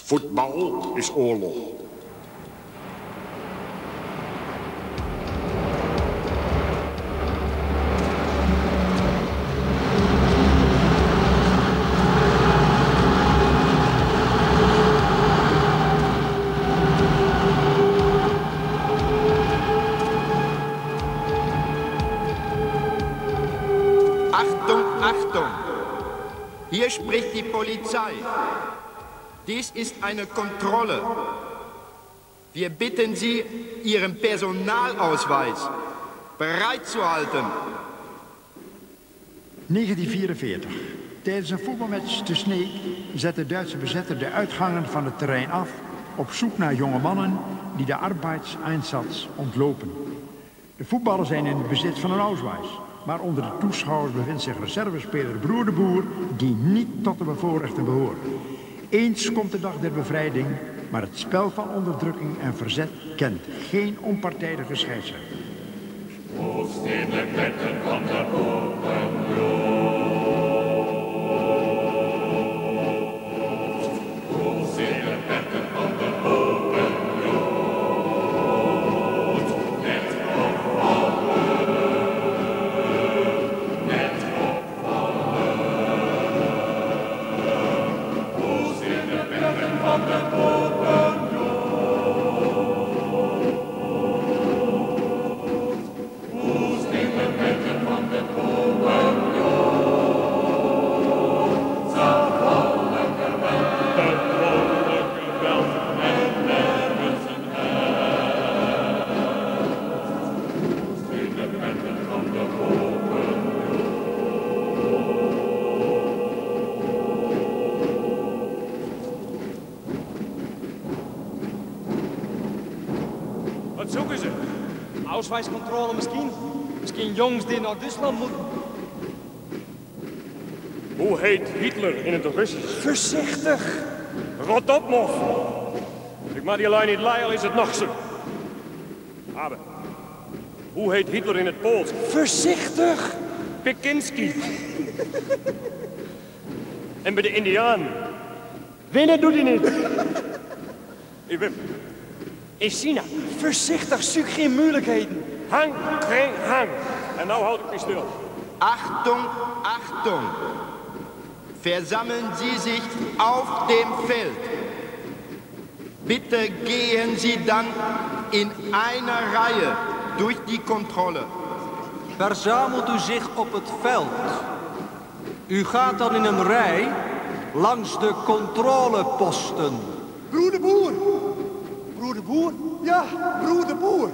Voetbal is oorlog. Achtung, Achtung! Hier spricht die Polizei. Dies ist eine Kontrolle. Wir bitten Sie, Ihren Personalausweis bereitzuhalten. 1944. Tijdens een voetbalmatch te Sneek zet de Duitse bezetter de uitgangen van het terrein af op zoek naar jonge mannen die de arbeidseinsatz ontlopen. De voetballers zijn in het bezit van een ausweis. Maar onder de toeschouwers bevindt zich reservespeler Broer de Boer, die niet tot de bevoorrechten behoort. Eens komt de dag der bevrijding, maar het spel van onderdrukking en verzet kent geen onpartijdige scheidsrechter. Wo stehen de Ketten van de Popenbloed? Wo stehen de Ketten van de Popenbloed? Net opvallen, net opvallen. Wo stehen de Ketten van de Popenbloed? Wo stehen de Ketten van de Popenbloed? Zervallen geweld en nergens een held. Wo stehen de Ketten van de Popenbloed? Wat zoeken ze? Ausweiscontrole misschien? Misschien jongens die naar Duitsland moeten? Hoe heet Hitler in het Russisch? Voorzichtig! Rot op, mof! Ik mag die lijn niet leiden, is het nog zo. Aber, hoe heet Hitler in het Pools? Voorzichtig! Pekinski. En bij de Indianen? Winnen doet hij niet. Ik ben... In China? Voorzichtig, zoek geen moeilijkheden. Hang, geen hang. En nou houd ik me stil. Achtung, Achtung! Versammeln Sie sich auf dem Feld. Bitte gehen Sie dann in einer Reihe durch die Kontrolle. Verzamelt u zich op het veld. U gaat dan in een rij langs de controleposten. Broer de Boer! Broer de Boer? Ja, Broer de Boer.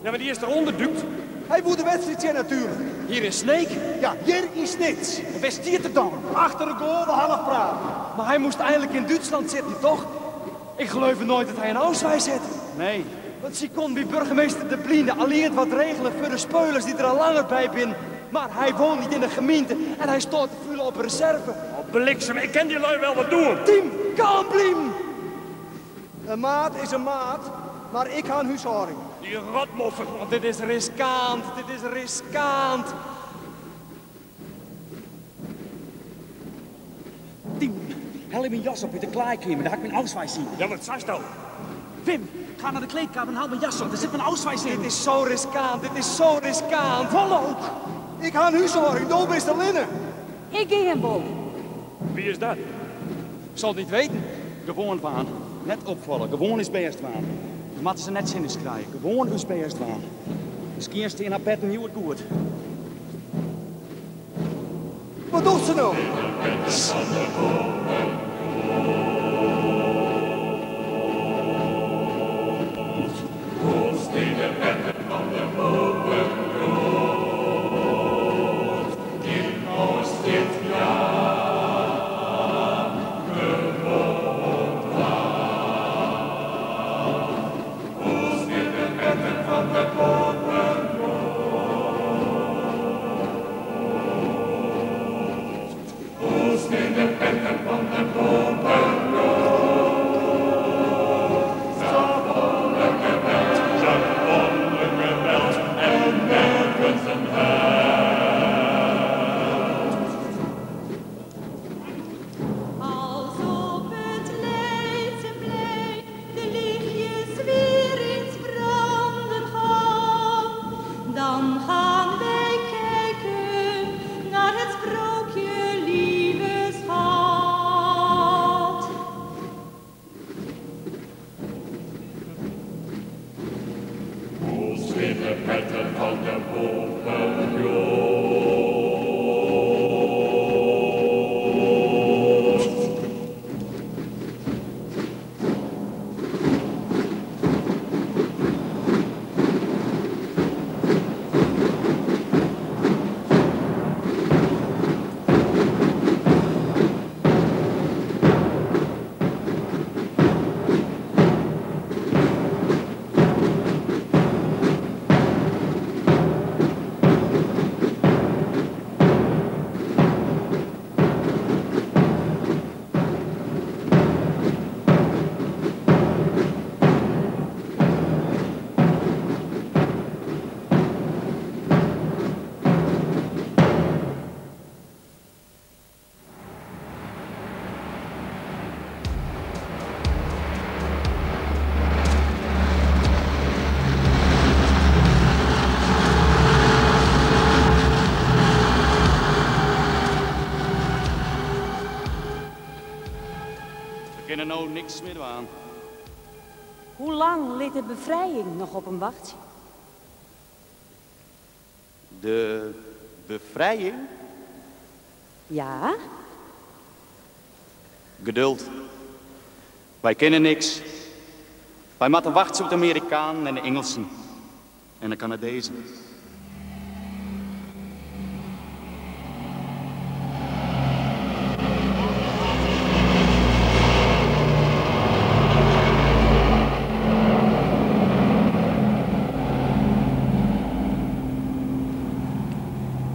Ja, maar die is eronder dukt. Hij moet de wedstrijd zijn natuurlijk. Hier in Sneek? Ja, hier is niets. En waar stiert het dan? Achter de goal de half praat. Maar hij moest eigenlijk in Duitsland zitten, toch? Ik geloof nooit dat hij een ausweis heeft. Nee. Want ze kon bij burgemeester De Bliende alleen wat regelen voor de speulers die er al langer bij zijn. Maar hij woont niet in de gemeente en hij staat te vullen op reserve. Oh, bliksem, ik ken die lui wel wat doen. Tim, kalm blijven! Een maat is een maat, maar ik ga een huishouding. Die rotmoffen. Want dit is riskant, dit is riskant. Tim, haal je mijn jas op uit de klaarkamer, daar ga ik mijn ausweis zien. Ja, wat zei je nou? Wim, ga naar de kleedkamer en haal mijn jas op, er zit mijn ausweis in. Dit is zo riskant, dit is zo riskant. Volloop! Ik ga een huishouding, doop is de linnen. Ik ga hem boven. Wie is dat? Ik zal het niet weten. Gewoon waan. Net opvallen, gewoon is best waan. Je moet ze net zinnig krijgen, gewoon is best waan. Misschien is het in haar bed een nieuwe goed. Wat doet ze nou? Wo stehen de Ketten van de Popenbloed? In ons dit jaar gewoond waar. Wo stehen de Ketten van de Popenbloed? Wo stehen de Ketten van de Popenbloed? kunnen nou niks meer aan. Hoe lang ligt de bevrijding nog op een wachtje? De bevrijding? Ja? Geduld. Wij kennen niks. Wij moeten wachten op de Amerikanen en de Engelsen. En de Canadezen.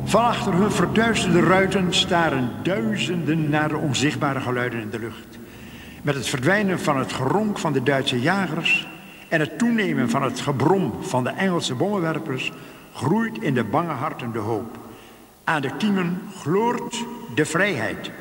Van achter hun verduisterde ruiten staren duizenden naar de onzichtbare geluiden in de lucht. Met het verdwijnen van het geronk van de Duitse jagers en het toenemen van het gebrom van de Engelse bommenwerpers groeit in de bange harten de hoop. Aan de kiemen gloort de vrijheid.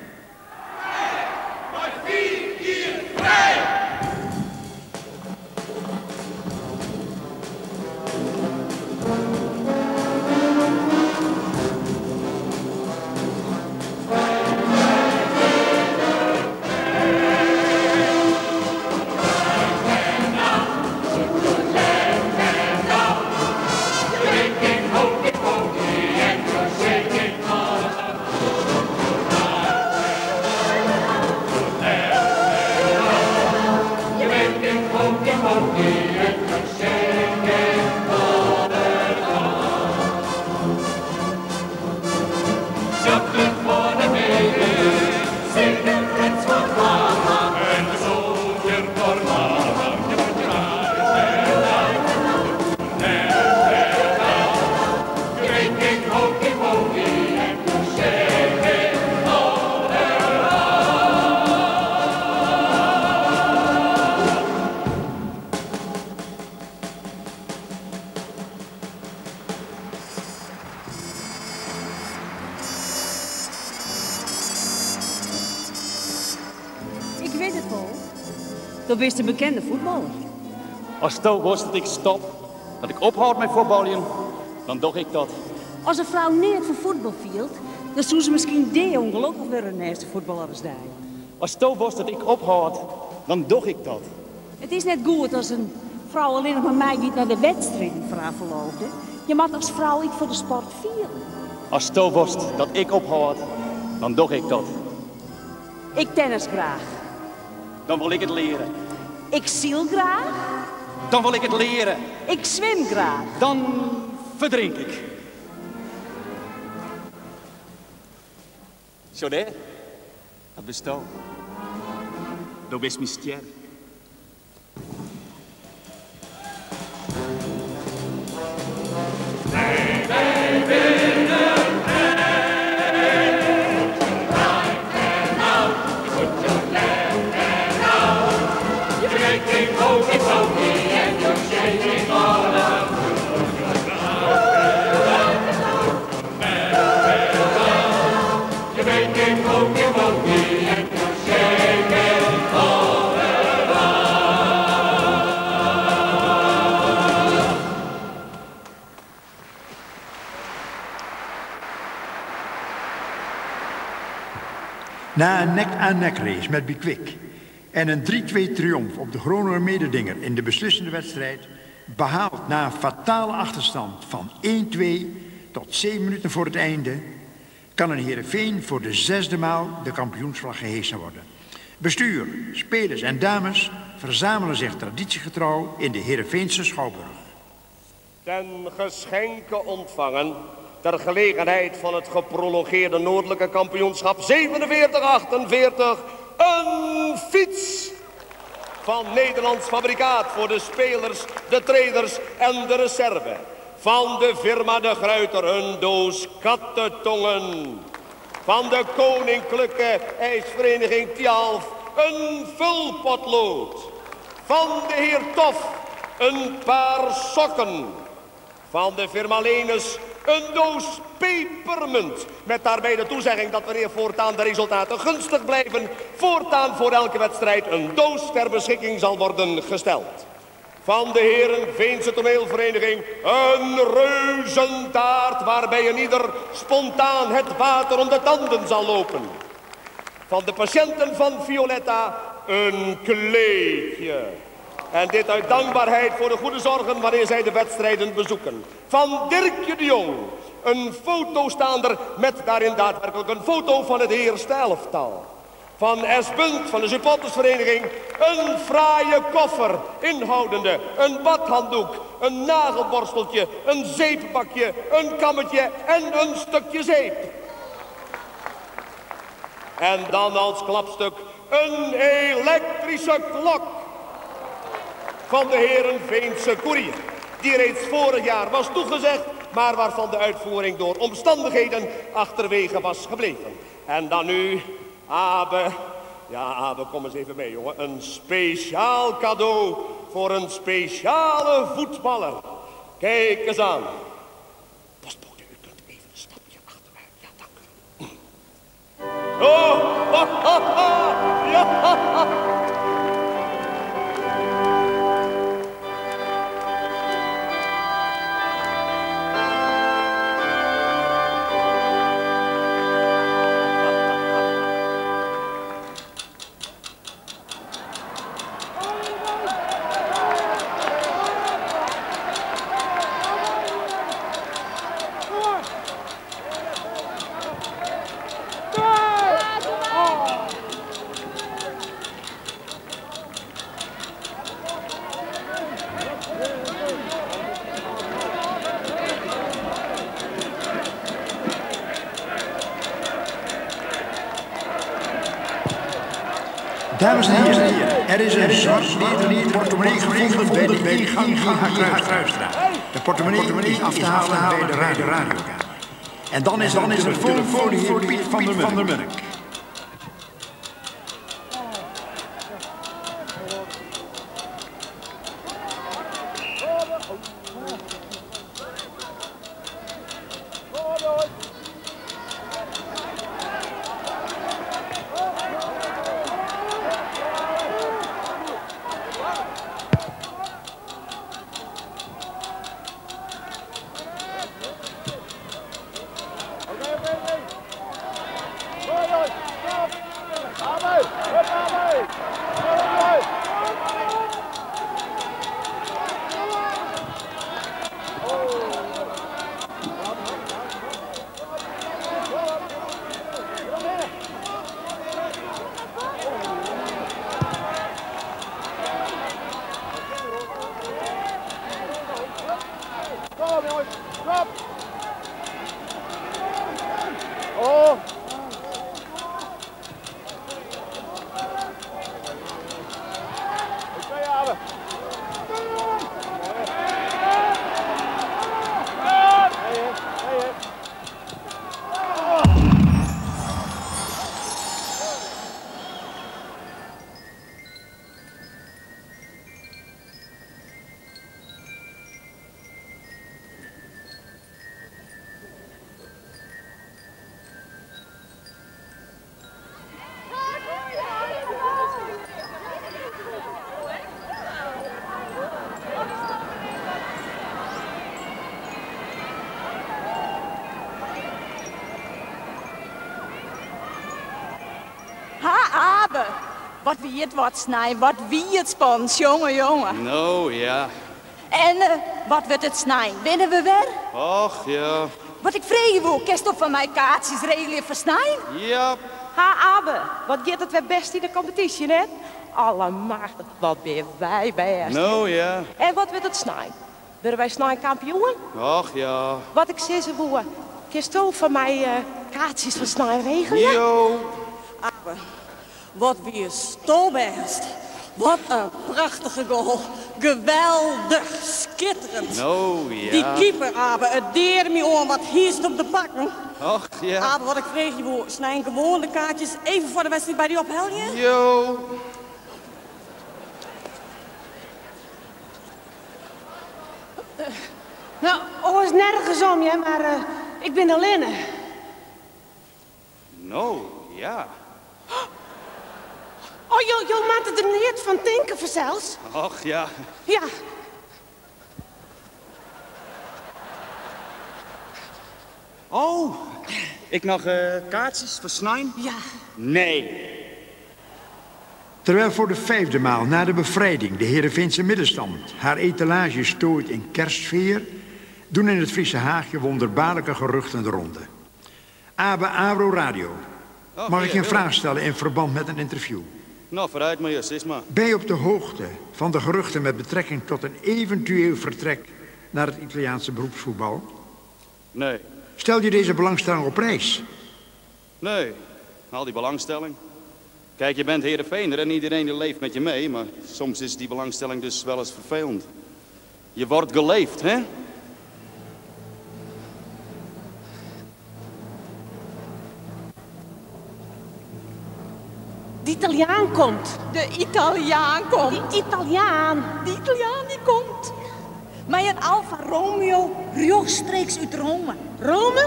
Ik weet het, Paul. Dat bent een bekende voetballer. Als het ook was dat ik stop, dat ik ophoud met voetballen, dan doe ik dat. Als een vrouw niet voor voetbal viel, dan zou ze misschien die ongelukkig weer een eerste voetballer als jij. Als het ook was dat ik ophoud, dan doe ik dat. Het is net goed als een vrouw alleen nog met mij niet naar de wedstrijd verloofde. Je mag als vrouw niet voor de sport vieren. Als het ook was dat ik ophoud, dan doe ik dat. Ik tennis graag. Dan wil ik het leren. Ik ziel graag. Dan wil ik het leren. Ik zwem graag. Dan verdrink ik. Zo daar, dat bestaat. Dat is mijn ster. Wij winnen right and now, put your left hand out. You're making hokey pokey and you're shaking all around. You're making hokey pokey and you're shaking all around. Na een nek-aan-nek race met Bikwik en een 3-2 triomf op de Groninger mededinger in de beslissende wedstrijd, behaald na een fatale achterstand van 1-2 tot 7 minuten voor het einde, kan een Heerenveen voor de 6e maal de kampioensvlag gehesen worden. Bestuur, spelers en dames verzamelen zich traditiegetrouw in de Heerenveense Schouwburg. Ten geschenke ontvangen, ter gelegenheid van het geprolongeerde noordelijke kampioenschap 47-48, een fiets van Nederlands fabrikaat voor de spelers, de trainers en de reserve. Van de firma De Gruyter een doos kattentongen. Van de Koninklijke IJsvereniging Tialf een vulpotlood. Van de heer Tof een paar sokken. Van de firma Lenus een doos pepermunt. Met daarbij de toezegging dat wanneer voortaan de resultaten gunstig blijven, voortaan voor elke wedstrijd een doos ter beschikking zal worden gesteld. Van de Heerenveense toneelvereniging een reuzentaart waarbij een ieder spontaan het water om de tanden zal lopen. Van de patiënten van Violetta een kleedje. En dit uit dankbaarheid voor de goede zorgen wanneer zij de wedstrijden bezoeken. Van Dirkje de Jong, een fotostaander met daarin daadwerkelijk een foto van het eerste elftal. Van S. Bunt van de supportersvereniging een fraaie koffer inhoudende een badhanddoek, een nagelborsteltje, een zeepbakje, een kammetje en een stukje zeep. En dan als klapstuk een elektrische klok van de Heerenveense Koerier, die reeds vorig jaar was toegezegd, maar waarvan de uitvoering door omstandigheden achterwege was gebleven. En dan nu, Abe, ja Abe, kom eens even mee jongen, een speciaal cadeau voor een speciale voetballer. Kijk eens aan. Postbode, u kunt even een stapje achteruit, ja dank u. Oh, ha, ha, ha. Ja, ha, ha. Dames en heren, er is een zwart lederen portemonnee gevonden bij de ingang van de Kruisstraat. De portemonnee is af te halen bij de radio. En dan is er een telefoon voor de heer Piet van der Munnik. Wat wie het wordt snijden, wat wie het spons, jongen. Nou, ja. En wat wordt het snijden? Winnen we weer? Och, ja. Wat ik vreeg je wil, kerst op van mij kaartjes regelen voor snijden? Ja. Ha, Abe, wat gaat het weer best in de competitie, net? Allemachtig, wat ben wij best. Nou, ja. En wat wordt het snijden? Willen wij snijden kampioen? Och, ja. Wat ik zeg ze voor, kerst ook van mij kaartjes voor snijden regelen? Jo. Abe. Wat weer stolbest. Wat een prachtige goal. Geweldig, schitterend. Nou, ja. Die keeper, Abe, het deerde me om wat hiest op de bakken. Och, ja. Abe, wat ik vreeg je voor, snijden gewoon de kaartjes even voor de wedstrijd bij die ophelje? Jo. Nou, oh, is nergens om, ja, maar ik ben alleen. Nou, ja. Oh, joh, maakt het er niet van denken vanzelfs? Och, ja. Ja. Oh, ik nog kaartjes voor snijden? Ja. Nee. Terwijl voor de 5e maal na de bevrijding de Heerenveense middenstand haar etalage stooit in kerstsfeer, doen in het Friese Haagje wonderbaarlijke geruchten de ronde. Abe Avro Radio. Mag ik je een vraag stellen in verband met een interview? Nou, vooruit maar eerst, is maar. Ben je op de hoogte van de geruchten met betrekking tot een eventueel vertrek naar het Italiaanse beroepsvoetbal? Nee. Stel je deze belangstelling op prijs? Nee, al die belangstelling. Kijk, je bent Heerenveener en iedereen die leeft met je mee, maar soms is die belangstelling dus wel eens vervelend. Je wordt geleefd, hè? De Italiaan komt. De Italiaan komt. Die Italiaan. Die Italiaan die komt. Maar een Alfa Romeo rechtstreeks uit Rome. Rome?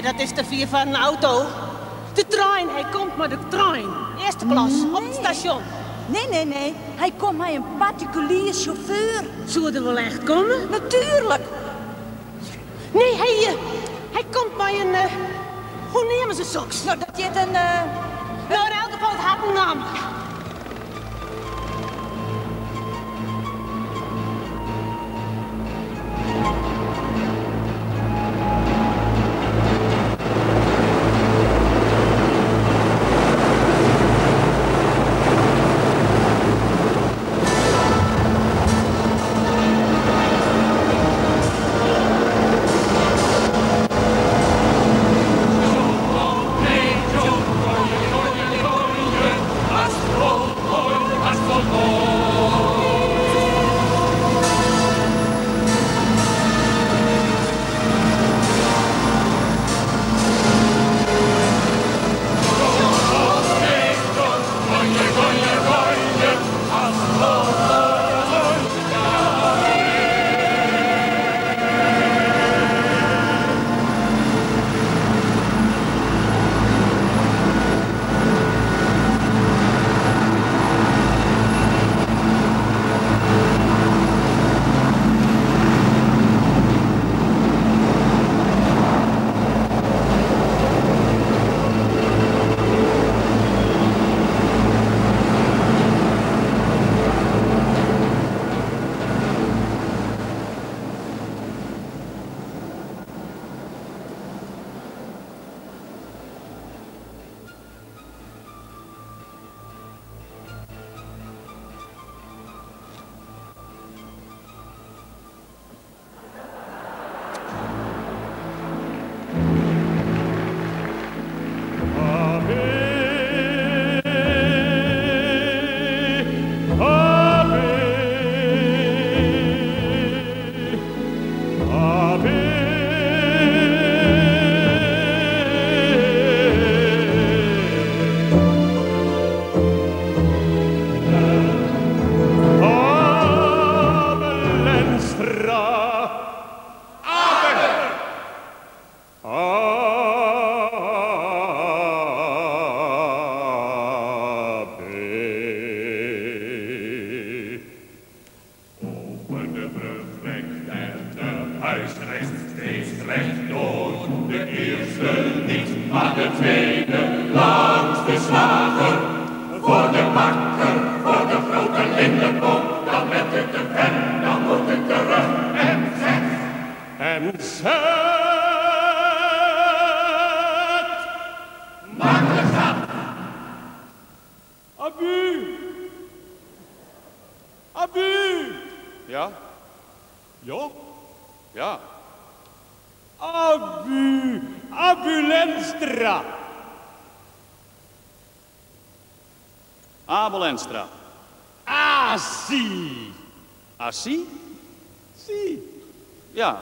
Dat is te vier van een auto. De trein, hij komt met de trein. Eerste klas, op het station. Nee. Hij komt met een particulier chauffeur. Zou er wel echt komen? Natuurlijk. Nee, hij komt met een... hoe nemen ze soks? Nou, dat je het een... Nou, in elk geval het had een naam. Abelenstra. Ah, sì. Ah, sì? Sì. Ja.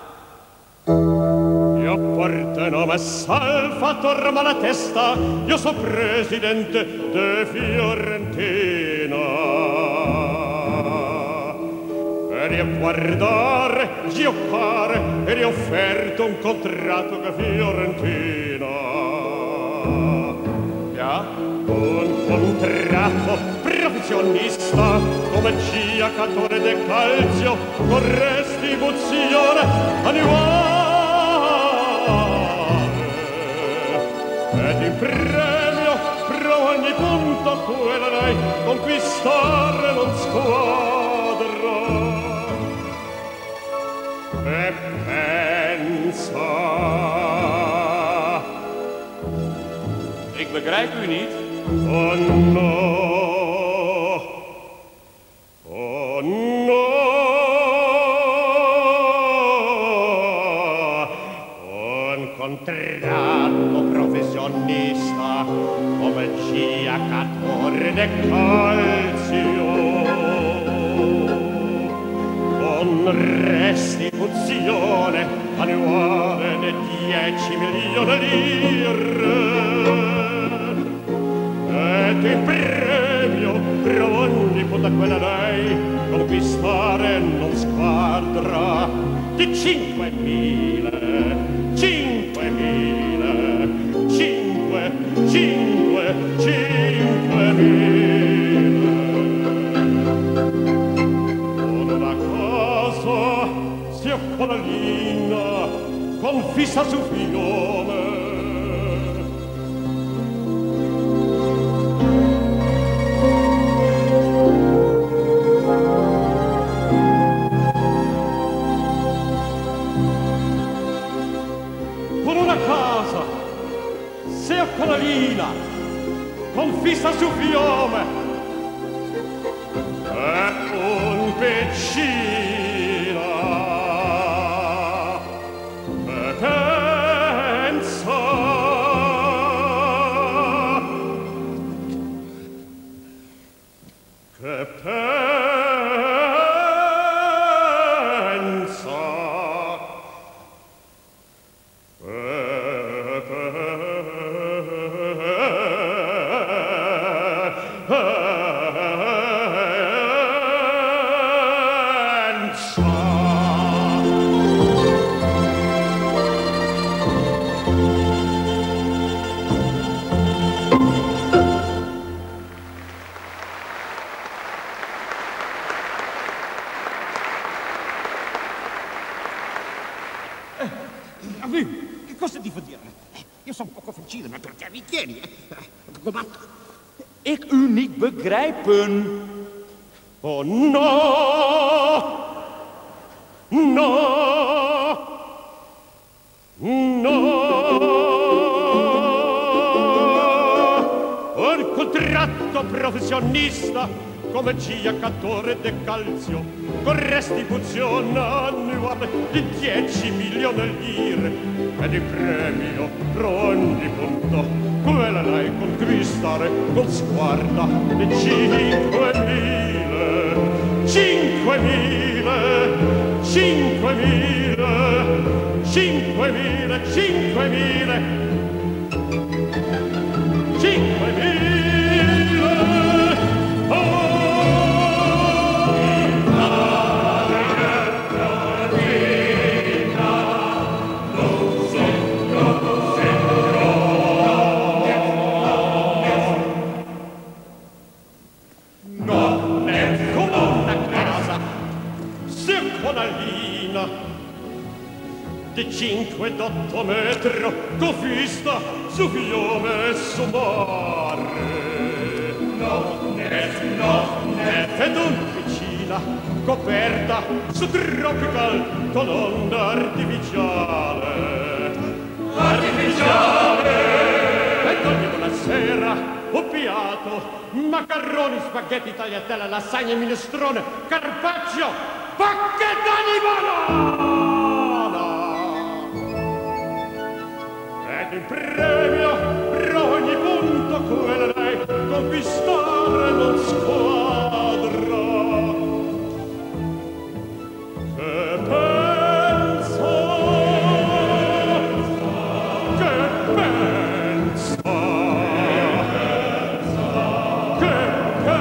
Io porto nome Salvatore Malatesta, io so presidente de Fiorentina. Per io guardare, giocare, e io offerto un contratto con Fiorentina. Ja? Un contratto professionista come giocatore de calcio con retribuzione annuale ed in premio per ogni punto punto quella lei conquistare non squadra. E pensa. Ik begrijp u niet. Oh no. Oh no. Un contratto professionista come giocatore de calcio con restituzione annuale di 10 milioni di lire ed in premio per ogni punta quella lei conquistare non squadra di 5.000 con una casa sia Conalina confissa su fiume. Con una casa sia Conalina confissa su fiume e un piccina pensa che Cosa devo dire? Io sono un po' difficile, maar perché mi tieni? Kom Ik u niet begrijpen. Oh no! No! No! Un contratto professionista come giocatore de calcio con restituzione annuale di 10 milioni di lire e di premio per ogni punto quella lei conquistare con sguarda di 5.000 di 5 ed 8 metri con vista su fiume e su mare. No, net ed un piccina coperta su tropical con onda artificiale. E ogni buona sera oppiato macarroni, spaghetti, tagliatelle, lasagne, minestrone, carpaccio, bacchetta di banana. Il premio per ogni punto quella lei conquistare non squadra che pensa che pensa che pensa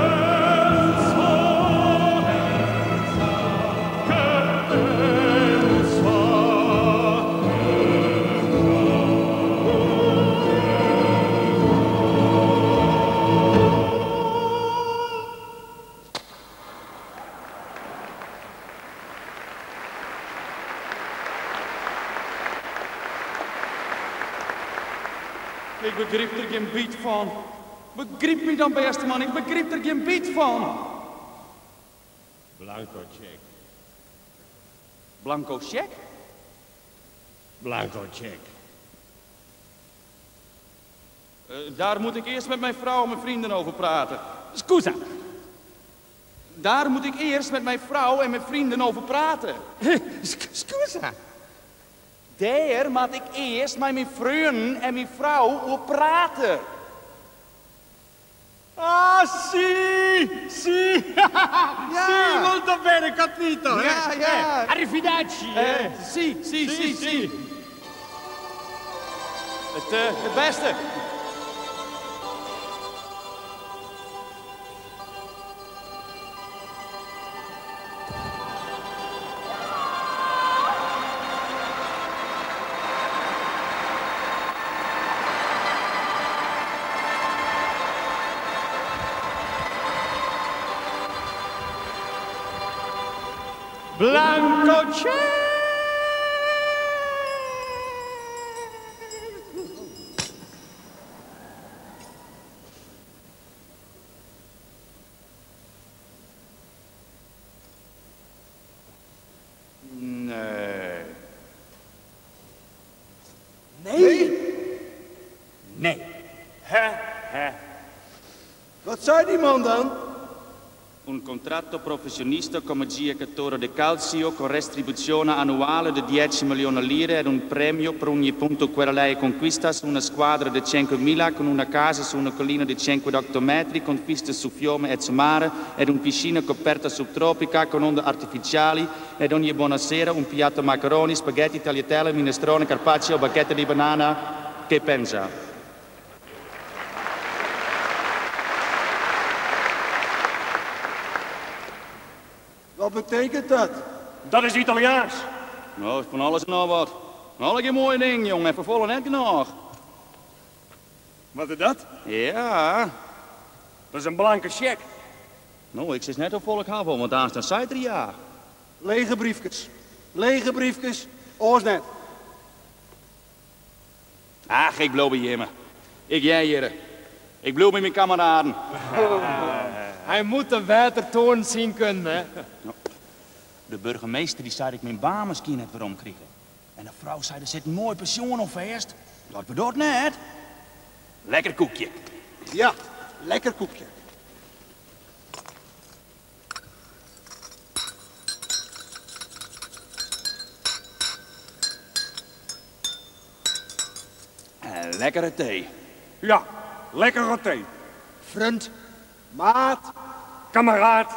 Ik begreep er geen beet van. Begrijp me dan, beste man, ik begrijp er geen biet van. Blanco check. Blanco check? Blanco check. Daar moet ik eerst met mijn vrouw en mijn vrienden over praten. Scusa. Daar moet ik eerst met mijn vrouw en mijn vrienden over praten. Scusa. Daar moet ik eerst met mijn vrienden en mijn vrouw over praten. Ah, sì, sì, Ja. sì, molto bene, capito. Ja, ja. Arrivederci. Zie. Het beste. Blanco check. Nee. Nee? Nee. Wat zei die man dan? Un contratto professionista come giocatore di calcio con retribuzione annuale di 10 milioni lire ed un premio per ogni punto che lei conquista su una squadra di 5.000 con una casa su una collina di 58 metri con vista su fiume e su mare ed una piscina coperta subtropica con onde artificiali ed ogni buonasera un piatto macaroni, spaghetti, tagliatelle, minestrone, carpaccio, bacchette di banana. Che pensa? Wat betekent dat? Dat is Italiaans. Nou, van alles en nog wat. Alle geen mooie ding, jongen. En vervolgen net genoeg. Wat is dat? Ja. Dat is een blanke cheque. Nou, ik zit net op volk hebben, want daar staan zij 3 jaar. Lege briefjes. Lege briefjes. Oors net. Ach, ik blijf bij Jimmy. Ik jij hier. Ik blijf bij mijn kameraden. Hij moet de watertoren zien kunnen, hè? De burgemeester die zei dat ik mijn baan misschien net weer omkrijgen. En de vrouw zei, er zit een mooi pensioen op vast. Dat we dat net. Lekker koekje. Ja, lekker koekje. En lekkere thee. Ja, lekkere thee. Vriend, maat, kameraad.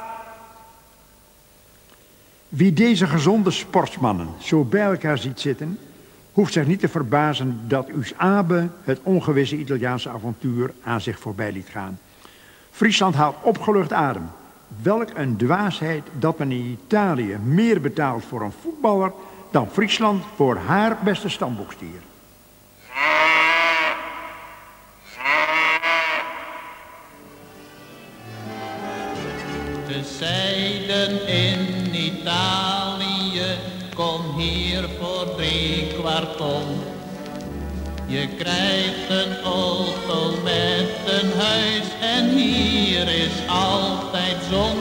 Wie deze gezonde sportsmannen zo bij elkaar ziet zitten, hoeft zich niet te verbazen dat Us Abe het ongewisse Italiaanse avontuur aan zich voorbij liet gaan. Friesland haalt opgelucht adem. Welk een dwaasheid dat men in Italië meer betaalt voor een voetballer dan Friesland voor haar beste stamboekstier. Ze zeiden in Italië, kom hier voor 3/4 ton. Je krijgt een auto met een huis en hier is altijd zon.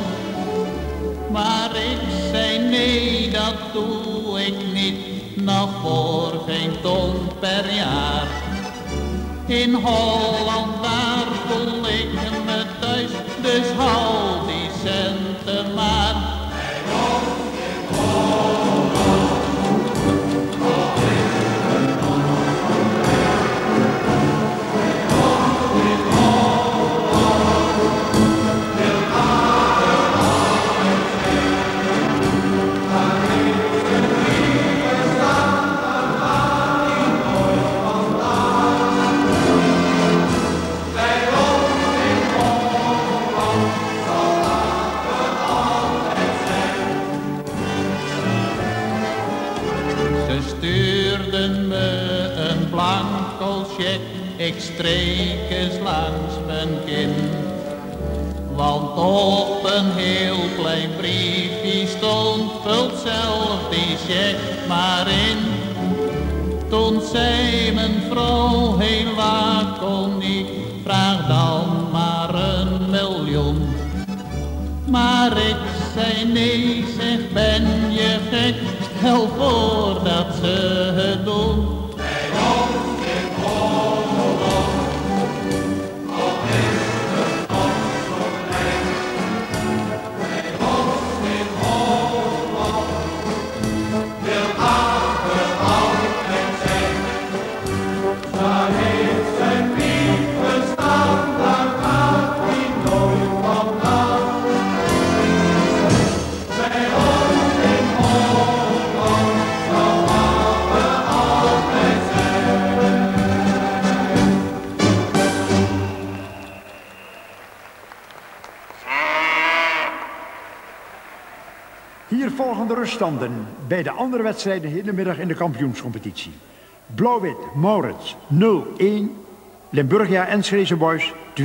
Maar ik zei nee, dat doe ik niet, nog voor geen ton per jaar. In Holland, daar voel ik me thuis, dus hou die centen maar. Ik streek eens langs mijn kin, want op een heel klein briefje stond, vult zelf die cheque maar in. Toen zei mijn vrouw heel laconiek, vraag dan Maar ik zei nee, zeg ben je gek, stel voor dat ze het doen. Bij ons in Holland, al is het nog zo klein. Bij ons in Holland, wil Aken altijd zijn. Daar heeft zijn niet bestaan, daar gaat hij nooit vandaan. Bij ons in Holland zal Aken altijd zijn. Hier volgen de ruststanden bij de andere wedstrijden hedenmiddag in de kampioenscompetitie. Blauw-wit, Maurits 0-1, Limburgia Enschede Boys 2-1.